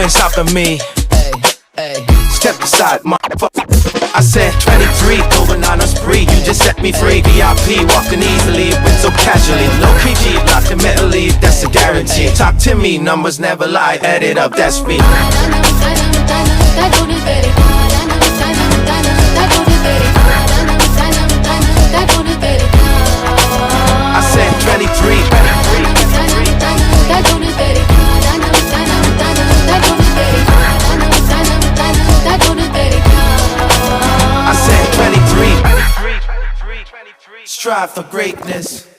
ain't stopping me. Hey, hey. Step aside, motherfucker. I said 23, going on a spree. You just set me free. VIP, walking easily, with so casually. No PG, locked in mentally, that's a guarantee. Talk to me, numbers never lie. Add it up, that's me. I said 23. I said 23. Strive for greatness.